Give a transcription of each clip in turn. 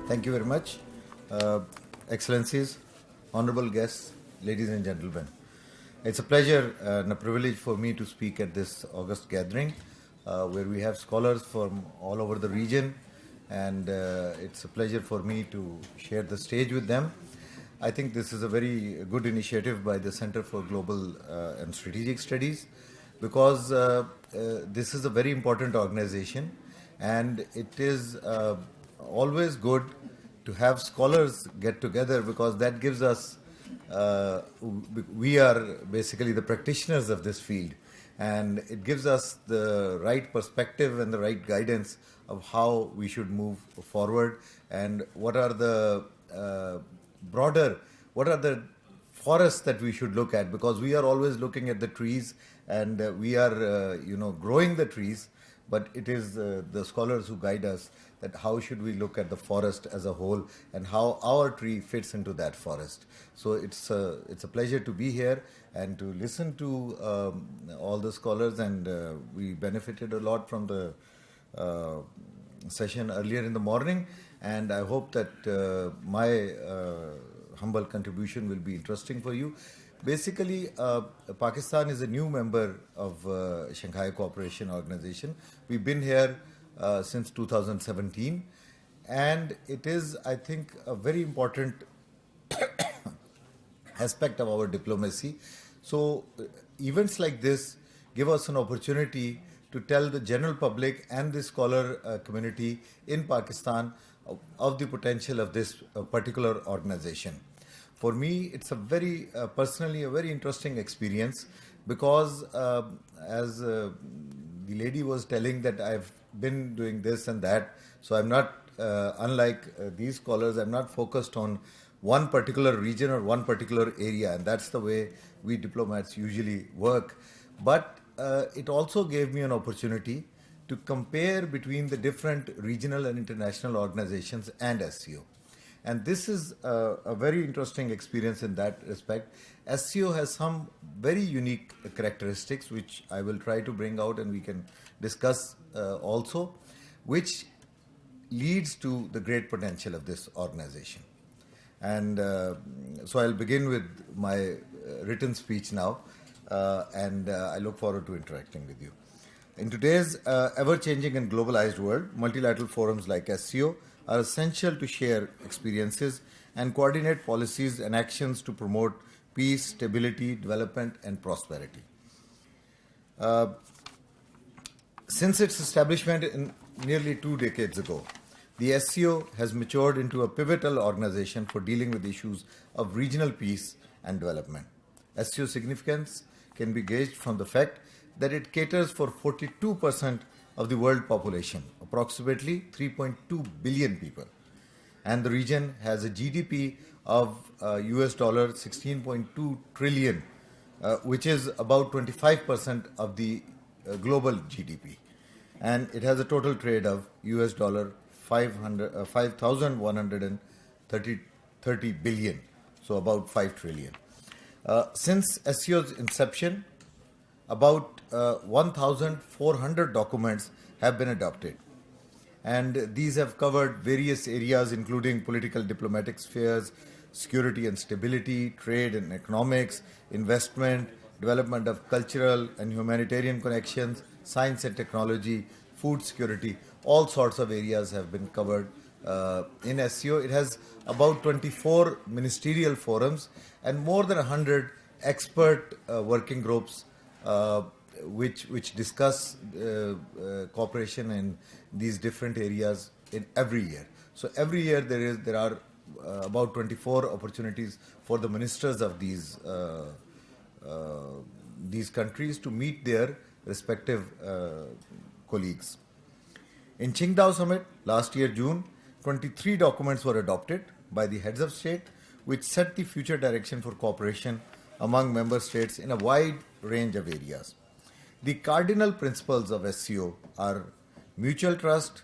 Thank you very much. Uh, Excellencies, honorable guests, ladies and gentlemen. It's a pleasure and a privilege for me to speak at this August gathering where we have scholars from all over the region, and it's a pleasure for me to share the stage with them. I think this is a very good initiative by the Center for Global and Strategic Studies because this is a very important organization, and it is always good to have scholars get together because that gives us we are basically the practitioners of this field, and it gives us the right perspective and the right guidance of how we should move forward and what are the what are the forests that we should look at, because we are always looking at the trees and we are growing the trees, but it is the scholars who guide us that how should we look at the forest as a whole and how our tree fits into that forest. So it's a pleasure to be here and to listen to all the scholars, and we benefited a lot from the session earlier in the morning, and I hope that my humble contribution will be interesting for you. Basically, Pakistan is a new member of Shanghai Cooperation Organization. We've been here since 2017, and it is, I think, a very important aspect of our diplomacy. So, events like this give us an opportunity to tell the general public and the scholar community in Pakistan of the potential of this particular organization. For me, it's a very, personally, a very interesting experience because as the lady was telling that I've been doing this and that, so I'm not, unlike these scholars, I'm not focused on one particular region or one particular area, and that's the way we diplomats usually work. But it also gave me an opportunity to compare between the different regional and international organizations and SCO. And this is a very interesting experience in that respect. SCO has some very unique characteristics, which I will try to bring out and we can discuss also, which leads to the great potential of this organization. And so I'll begin with my written speech now, and I look forward to interacting with you. In today's ever-changing and globalized world, multilateral forums like SCO are essential to share experiences and coordinate policies and actions to promote peace, stability, development, and prosperity. Since its establishment in nearly 2 decades ago, the SCO has matured into a pivotal organization for dealing with issues of regional peace and development. SCO significance can be gauged from the fact that it caters for 42% of the world population, approximately 3.2 billion people. And the region has a GDP of US dollar 16.2 trillion, which is about 25% of the global GDP. And it has a total trade of US dollar 5,130 billion, so about 5 trillion. Since SCO's inception, about 1,400 documents have been adopted. And these have covered various areas including political diplomatic spheres, security and stability, trade and economics, investment, development of cultural and humanitarian connections, science and technology, food security. All sorts of areas have been covered in SCO. It has about 24 ministerial forums and more than 100 expert working groups which discuss cooperation in these different areas in every year. So every year there are about 24 opportunities for the ministers of these countries to meet their respective colleagues. In Qingdao Summit last year, June, 23 documents were adopted by the heads of state, which set the future direction for cooperation among member states in a wide range of areas. The cardinal principles of SCO are mutual trust,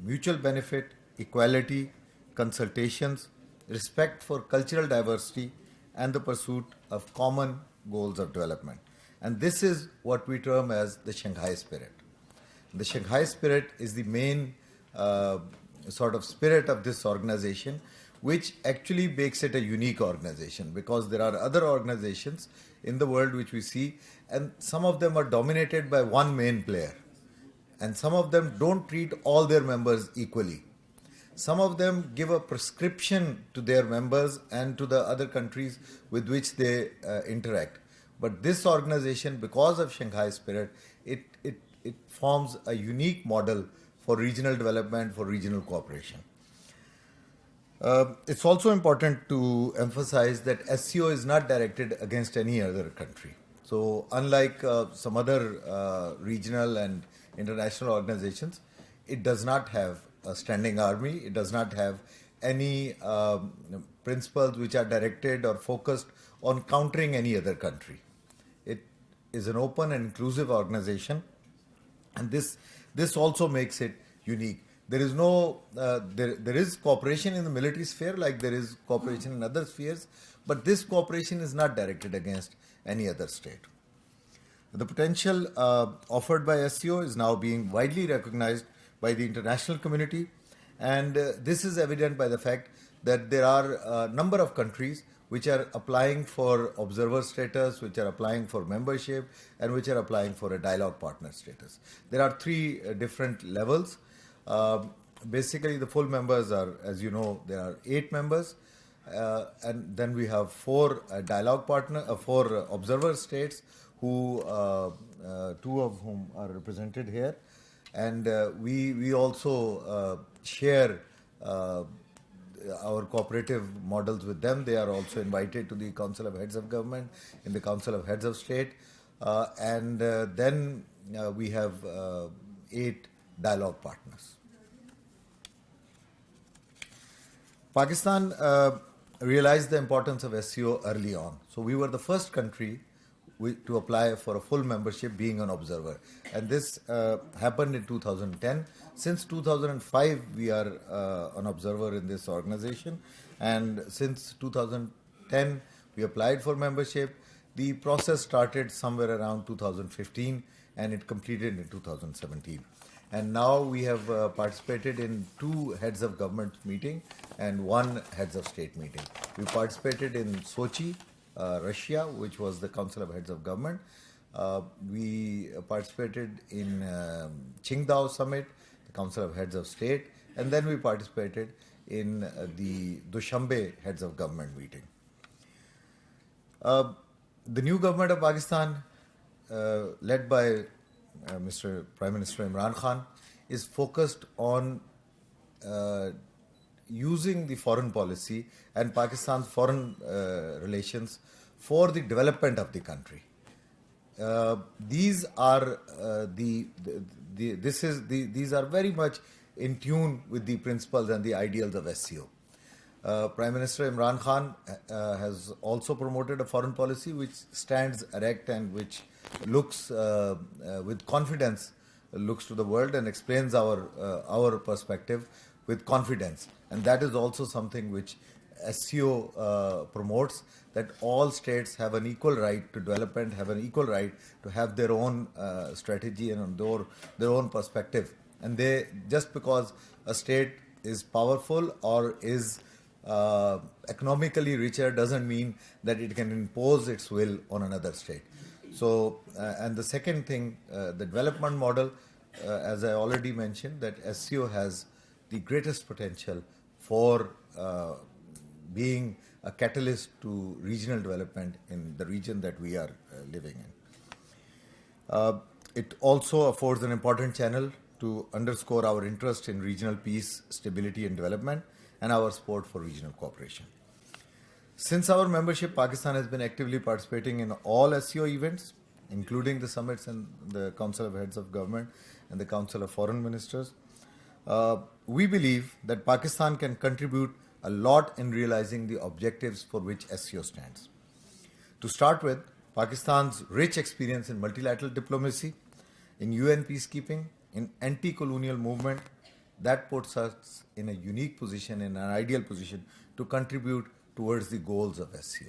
mutual benefit, equality, consultations, respect for cultural diversity, and the pursuit of common goals of development. And this is what we term as the Shanghai spirit. The Shanghai spirit is the main sort of spirit of this organization, which actually makes it a unique organization, because there are other organizations in the world which we see, and some of them are dominated by one main player, and some of them don't treat all their members equally. Some of them give a prescription to their members and to the other countries with which they interact. But this organization, because of Shanghai spirit, it forms a unique model for regional development, for regional cooperation. It's also important to emphasize that SCO is not directed against any other country. So, unlike some other regional and international organizations, it does not have a standing army. It does not have any principles which are directed or focused on countering any other country. It is an open and inclusive organization, and this also makes it unique. There is no there is cooperation in the military sphere, like there is cooperation in other spheres, but this cooperation is not directed against any other state. The potential offered by SCO is now being widely recognized by the international community, and this is evident by the fact that there are a number of countries which are applying for observer status, which are applying for membership, and which are applying for a dialogue partner status. There are three different levels. Basically, the full members are, as you know, there are 8 members, and then we have 4 dialogue partner, 4 observer states, who 2 of whom are represented here, and we also share our cooperative models with them. They are also invited to the Council of Heads of Government, in the Council of Heads of State, and then we have 8 dialogue partners. Pakistan realized the importance of SCO early on. So we were the first country to apply for a full membership, being an observer. And this happened in 2010. Since 2005, we are an observer in this organization. And since 2010, we applied for membership. The process started somewhere around 2015, and it completed in 2017. And now we have participated in 2 heads of government meeting and 1 heads of state meeting. We participated in Sochi, Russia, which was the Council of Heads of Government. We participated in Qingdao Summit, the Council of Heads of State, and then we participated in the Dushanbe Heads of Government meeting. The new government of Pakistan, led by Mr. Prime Minister Imran Khan, is focused on using the foreign policy and Pakistan's foreign relations for the development of the country. These are these are very much in tune with the principles and the ideals of SCO. Prime Minister Imran Khan has also promoted a foreign policy which stands erect and which looks with confidence, looks to the world and explains our perspective with confidence. And that is also something which SCO promotes, that all states have an equal right to development, have an equal right to have their own strategy and their own perspective. And they, just because a state is powerful or is economically richer, doesn't mean that it can impose its will on another state. So, and the second thing, the development model, as I already mentioned, that SCO has the greatest potential for being a catalyst to regional development in the region that we are living in. It also affords an important channel to underscore our interest in regional peace, stability and development, and our support for regional cooperation. Since our membership, Pakistan has been actively participating in all SCO events, including the summits and the Council of Heads of Government and the Council of Foreign Ministers. We believe that Pakistan can contribute a lot in realizing the objectives for which SCO stands. To start with, Pakistan's rich experience in multilateral diplomacy, in UN peacekeeping, in anti-colonial movement, that puts us in a unique position, in an ideal position to contribute towards the goals of SCO.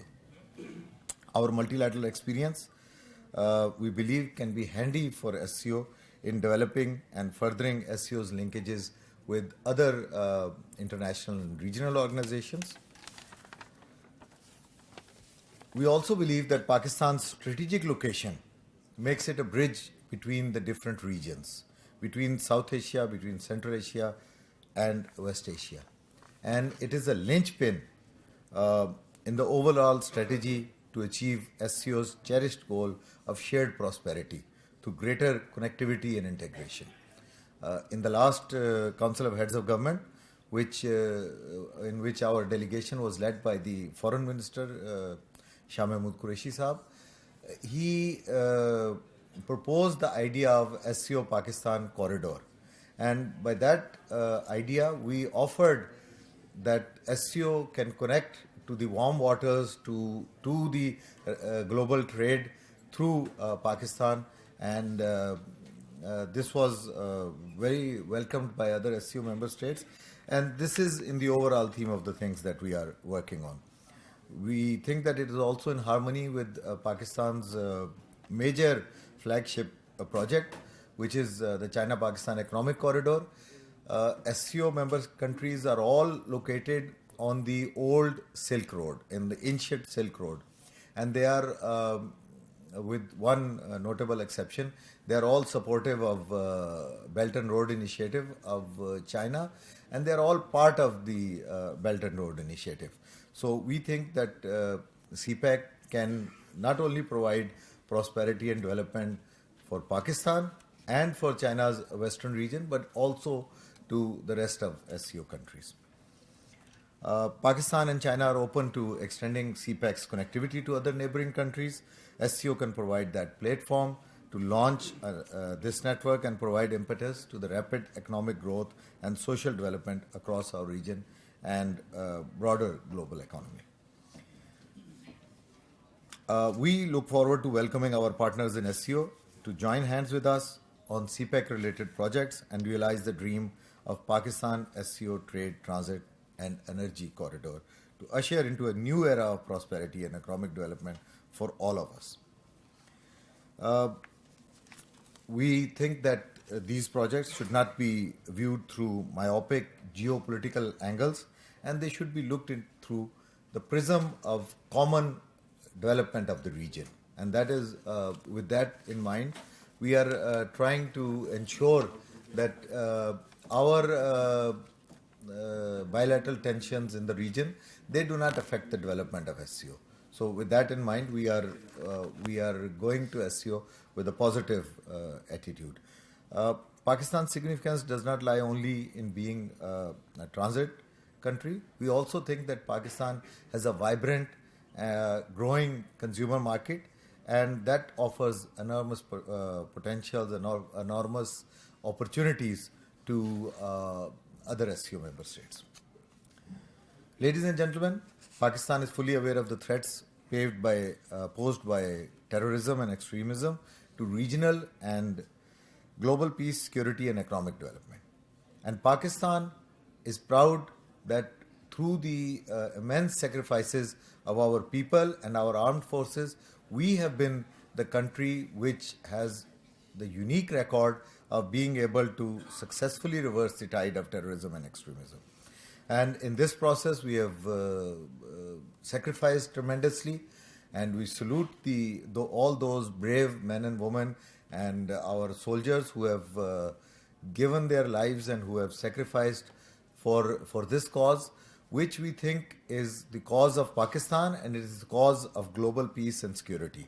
Our multilateral experience, we believe, can be handy for SCO in developing and furthering SCO's linkages with other international and regional organizations. We also believe that Pakistan's strategic location makes it a bridge between the different regions, between South Asia, between Central Asia, and West Asia. And it is a linchpin uh, in the overall strategy to achieve SCO's cherished goal of shared prosperity through greater connectivity and integration. In the last Council of Heads of Government, in which our delegation was led by the Foreign Minister Shah Mahmood Qureshi Saab, he proposed the idea of SCO Pakistan corridor, and by that idea we offered that SCO can connect to the warm waters to the global trade through Pakistan, and this was very welcomed by other SCO member states, and this is in the overall theme of the things that we are working on. We think that it is also in harmony with Pakistan's major flagship project, which is the China-Pakistan Economic Corridor. SCO member countries are all located on the old Silk Road, in the ancient Silk Road, and they are, with one notable exception, they are all supportive of Belt and Road Initiative of China, and they are all part of the Belt and Road Initiative. So we think that CPEC can not only provide prosperity and development for Pakistan and for China's western region, but also to the rest of SCO countries. Pakistan and China are open to extending CPEC's connectivity to other neighboring countries. SCO can provide that platform to launch this network and provide impetus to the rapid economic growth and social development across our region and broader global economy. We look forward to welcoming our partners in SCO to join hands with us on CPEC-related projects and realize the dream of Pakistan SCO trade, transit, and energy corridor to usher into a new era of prosperity and economic development for all of us. We think that these projects should not be viewed through myopic geopolitical angles, and they should be looked in through the prism of common development of the region. And that is, with that in mind, we are trying to ensure that our bilateral tensions in the region, they do not affect the development of SCO. So with that in mind, we are going to SCO with a positive attitude. Pakistan's significance does not lie only in being a transit country. We also think that Pakistan has a vibrant, growing consumer market, and that offers enormous potentials and enormous opportunities to other SCO member states. Ladies and gentlemen, Pakistan is fully aware of the threats posed by terrorism and extremism to regional and global peace, security, and economic development. And Pakistan is proud that through the immense sacrifices of our people and our armed forces, we have been the country which has the unique record of being able to successfully reverse the tide of terrorism and extremism. And in this process, we have sacrificed tremendously, and we salute all those brave men and women and our soldiers who have given their lives and who have sacrificed for this cause, which we think is the cause of Pakistan, and it is the cause of global peace and security.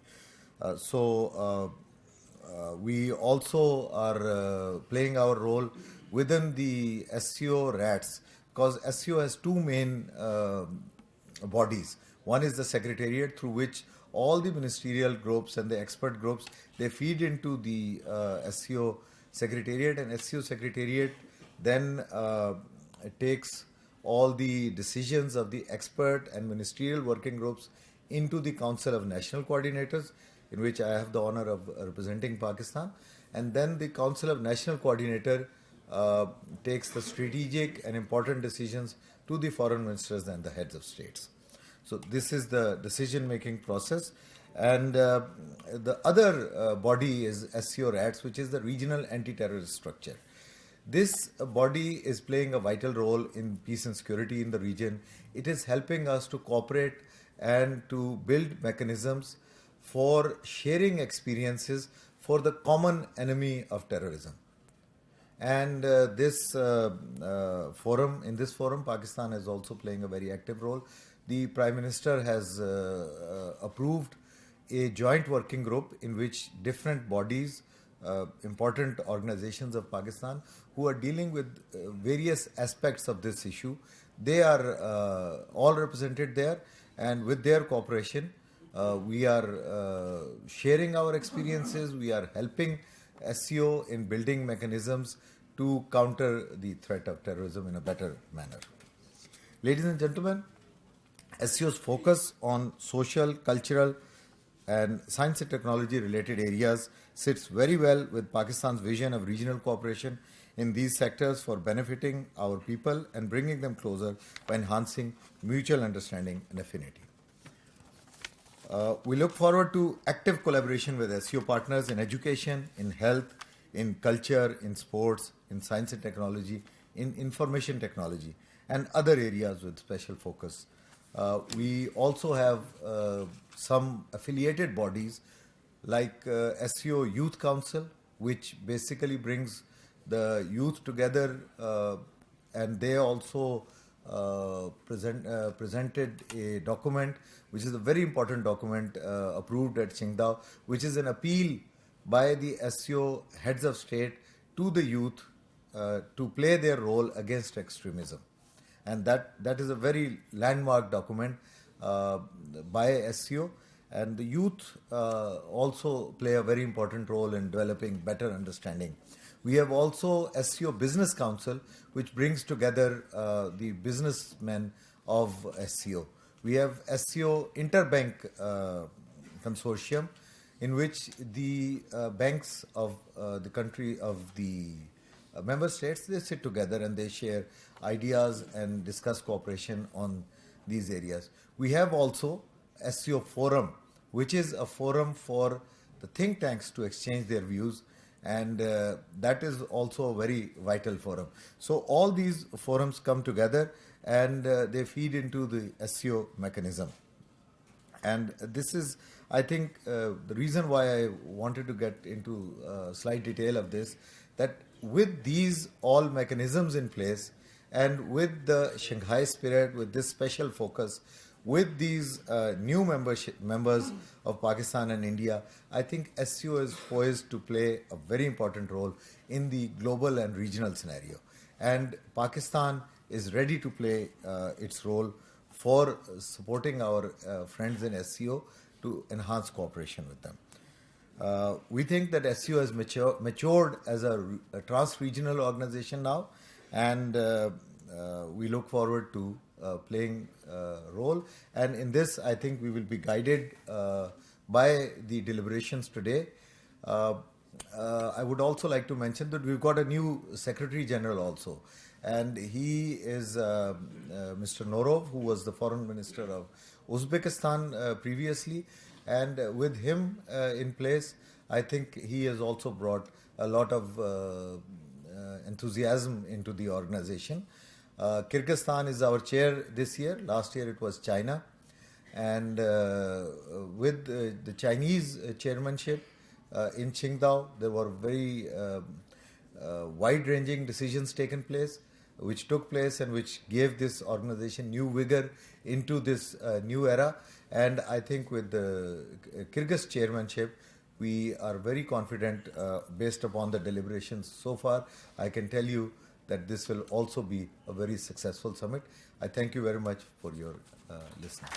We also are playing our role within the SCO RATs, because SCO has two main bodies. One is the Secretariat, through which all the ministerial groups and the expert groups, they feed into the SCO Secretariat, and SCO Secretariat then takes all the decisions of the expert and ministerial working groups into the Council of National Coordinators, in which I have the honor of representing Pakistan. And then the Council of National Coordinator takes the strategic and important decisions to the foreign ministers and the heads of states. So this is the decision-making process. And the other body is SCO RATS, which is the Regional Anti-Terrorist Structure. This body is playing a vital role in peace and security in the region. It is helping us to cooperate and to build mechanisms for sharing experiences for the common enemy of terrorism. And in this forum, Pakistan is also playing a very active role. The Prime Minister has approved a joint working group in which different bodies, important organizations of Pakistan who are dealing with various aspects of this issue, they are all represented there, and with their cooperation, we are sharing our experiences, we are helping SCO in building mechanisms to counter the threat of terrorism in a better manner. Ladies and gentlemen, SCO's focus on social, cultural, and science and technology related areas sits very well with Pakistan's vision of regional cooperation in these sectors for benefiting our people and bringing them closer by enhancing mutual understanding and affinity. We look forward to active collaboration with SCO partners in education, in health, in culture, in sports, in science and technology, in information technology, and other areas with special focus. We also have some affiliated bodies like SCO Youth Council, which basically brings the youth together, and they also presented a document, which is a very important document approved at Qingdao, which is an appeal by the SCO heads of state to the youth to play their role against extremism. And that is a very landmark document by SCO. And the youth also play a very important role in developing better understanding. We have also SCO Business Council, which brings together the businessmen of SCO. We have SCO Interbank Consortium, in which the banks of the country, of the member states, they sit together and they share ideas and discuss cooperation on these areas. We have also SCO Forum, which is a forum for the think tanks to exchange their views, and that is also a very vital forum. So all these forums come together and they feed into the SCO mechanism. And this is, I think, the reason why I wanted to get into slight detail of this, that with these all mechanisms in place and with the Shanghai spirit, with this special focus, with these new members of Pakistan and India, I think SCO is poised to play a very important role in the global and regional scenario. And Pakistan is ready to play its role for supporting our friends in SCO to enhance cooperation with them. We think that SCO has matured as a trans-regional organization now, and we look forward to playing a role. And in this, I think we will be guided by the deliberations today. I would also like to mention that we've got a new Secretary General also, and he is Mr. Norov, who was the Foreign Minister of Uzbekistan previously. And with him in place, I think he has also brought a lot of enthusiasm into the organization. Kyrgyzstan is our chair this year. Last year it was China. And with the Chinese chairmanship in Qingdao, there were very wide-ranging decisions which took place and which gave this organization new vigor into this new era. And I think with the Kyrgyz chairmanship, we are very confident based upon the deliberations so far. I can tell you that this will also be a very successful summit. I thank you very much for your listening.